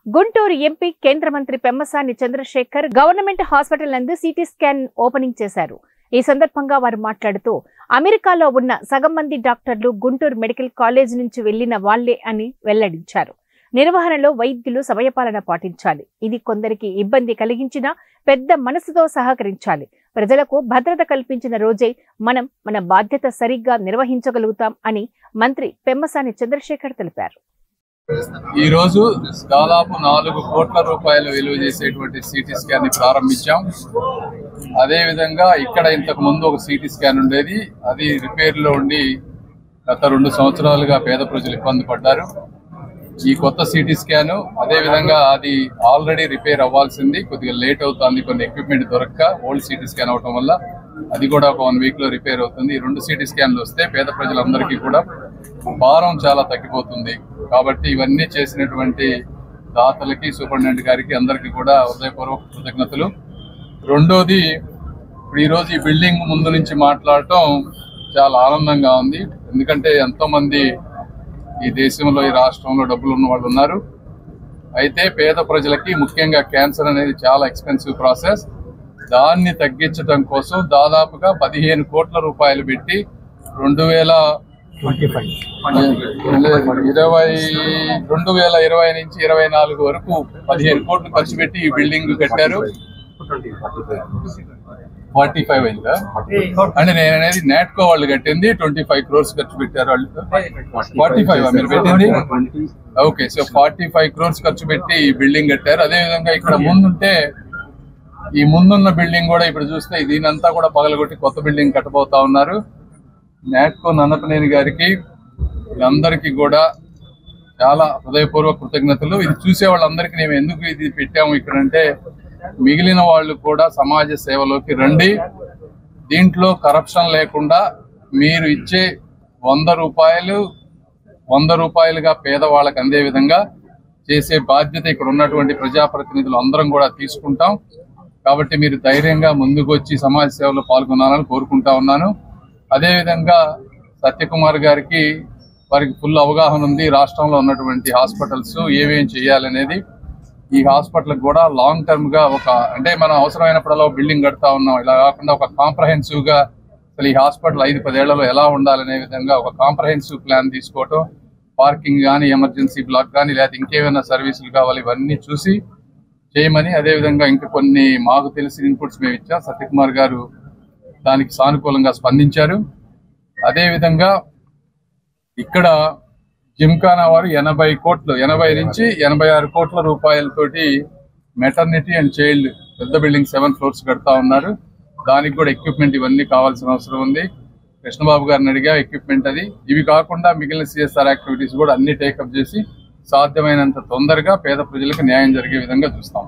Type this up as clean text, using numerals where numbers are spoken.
Guntur MP కేంద్ర మంత్రి Pemmasani Chandrasekhar government hospital నందు సిటీ స్కాన్ ఓపెనింగ్ చేశారు. ఈ సందర్భంగా వారు మాట్లాడుతూ అమెరికాలో ఉన్న సగం మంది డాక్టర్లు గుంటూరు మెడికల్ కాలేజ్ నుంచి వెళ్లిన వాళ్లే అని వెల్లడించారు. నిర్వహణలో వైద్యులు సమయపాలన పాటించాలి. ఇది కొందరికి ఇబ్బంది కలిగించినా పెద్ద మనసుతో సహకరించాలి. ప్రజలకు భద్రత కల్పించిన రోజే మనం మన బాధ్యత సరిగ్గా నిర్వహించగలుగుతాం అని మంత్రి పెమ్మసాని చంద్రశేఖర్ తెలిపారు. ఈ రోజు దాదాపు 4 కోట్ల రూపాయలు విలువ చేసేటువంటి సిటీ స్కాన్ ని ప్రారంభించాం. అదే విధంగా ఇక్కడ ఇంతకు ముందు ఒక సిటీ స్కాన్ ఉండేది, అది రిపేర్ లో ఉండి గత 2 సంవత్సరాలుగా పేద ప్రజలు ఇబ్బంది పడ్డారు. ఈ కొత్త సిటీ స్కాన్ అదే విధంగా అది ఆల్రెడీ రిపేర్ అవ్వాల్సింది, కొద్దిగా లేట్ అవుతుంది, కొన్ని ఎక్విప్మెంట్ దొరక్క ఓల్డ్ సిటీ స్కాన్ అవటం వల్ల అది కూడా ఒక 1 వీక్ లో రిపేర్ అవుతుంది. ఈ 2 సిటీ స్కాన్లు వస్తే పేద ప్రజలందరికీ కూడా భారం చాలా తగ్గిపోతుంది. కాబట్టి ఇవన్నీ చేసినటువంటి దాతలకి, సూపరింటెండెంట్ గారికి అందరికీ కూడా హృదయపూర్వక కృతజ్ఞతలు. రెండోది, ఇప్పుడు ఈరోజు ఈ బిల్డింగ్ ముందు నుంచి మాట్లాడటం చాలా ఆనందంగా ఉంది. ఎందుకంటే ఎంతో మంది ఈ దేశంలో, ఈ రాష్ట్రంలో డబ్బులు ఉన్న వాళ్ళు ఉన్నారు. అయితే పేద ప్రజలకి, ముఖ్యంగా క్యాన్సర్ అనేది చాలా ఎక్స్పెన్సివ్ ప్రాసెస్. దాన్ని తగ్గించడం కోసం దాదాపుగా 15 కోట్ల రూపాయలు పెట్టి 2020 నుంచి 24 వరకు 15 కోట్లు ఖర్చు పెట్టి ఈ బిల్డింగ్ కట్టారు. 45 అయిందా అంటే నేను అనేది నాట్కో వాళ్ళు కట్టింది 25 crores ఖర్చు పెట్టారు. వాళ్ళు 45 మీరు పెట్టింది, ఓకే. సో 45 crores ఖర్చు పెట్టి ఈ బిల్డింగ్ కట్టారు. అదే విధంగా ఇక్కడ ముందుంటే ఈ ముందున్న బిల్డింగ్ కూడా ఇప్పుడు చూస్తే దీనంతా కూడా పగలగొట్టి కొత్త బిల్డింగ్ కట్టబోతా ఉన్నారు. నాట్కో నన్నపనేని గారికి, వీళ్ళందరికీ కూడా చాలా హృదయపూర్వక కృతజ్ఞతలు. ఇది చూసే వాళ్ళందరికీ మేము ఎందుకు ఇది పెట్టాము ఇక్కడ అంటే, మిగిలిన వాళ్ళు కూడా సమాజ సేవలోకి రండి. దీంట్లో కరప్షన్ లేకుండా మీరు ఇచ్చే 100 రూపాయలుగా పేదవాళ్ళకి అందే విధంగా చేసే బాధ్యత ఇక్కడ ఉన్నటువంటి ప్రజాప్రతినిధులు అందరం కూడా తీసుకుంటాం. కాబట్టి మీరు ధైర్యంగా ముందుకు వచ్చి సమాజ సేవలో పాల్గొనాలని కోరుకుంటా ఉన్నాను. అదేవిధంగా సత్యకుమార్ గారికి, వారికి ఫుల్ అవగాహన ఉంది రాష్ట్రంలో ఉన్నటువంటి హాస్పిటల్స్ ఏమేం చేయాలనేది. ఈ హాస్పిటల్ కూడా లాంగ్ టర్మ్ గా అంటే మనం అవసరమైనప్పుడల్లా బిల్డింగ్ కడతా ఉన్నాం, ఇలా కాకుండా ఒక కాంప్రహెన్సివ్ గా అసలు ఈ హాస్పిటల్ 5-10 ఏళ్లలో ఎలా ఉండాలనే విధంగా ఒక కాంప్రహెన్సివ్ ప్లాన్ తీసుకోవటం, పార్కింగ్ కానీ, ఎమర్జెన్సీ బ్లాక్ కానీ, లేదా ఇంకేమైనా సర్వీసులు కావాలి, ఇవన్నీ చూసి చేయమని. అదేవిధంగా ఇంకా కొన్ని మాకు తెలిసిన ఇన్పుట్స్ మేము ఇచ్చాం. సత్యకుమార్ గారు దానికి సానుకూలంగా స్పందించారు. అదేవిధంగా ఇక్కడ జిమ్ఖానా వారు 80 నుంచి 86 కోట్ల రూపాయలతోటి మెటర్నిటీ అండ్ చైల్డ్ పెద్ద బిల్డింగ్ 7 floors కడతా ఉన్నారు. దానికి కూడా ఎక్విప్మెంట్ ఇవన్నీ కావాల్సిన అవసరం ఉంది. కృష్ణబాబు గారిని అడిగా ఎక్విప్మెంట్ అది. ఇవి కాకుండా మిగిలిన CSR యాక్టివిటీస్ కూడా అన్ని టేకప్ చేసి సాధ్యమైనంత తొందరగా పేద ప్రజలకు న్యాయం జరిగే విధంగా చూస్తాం.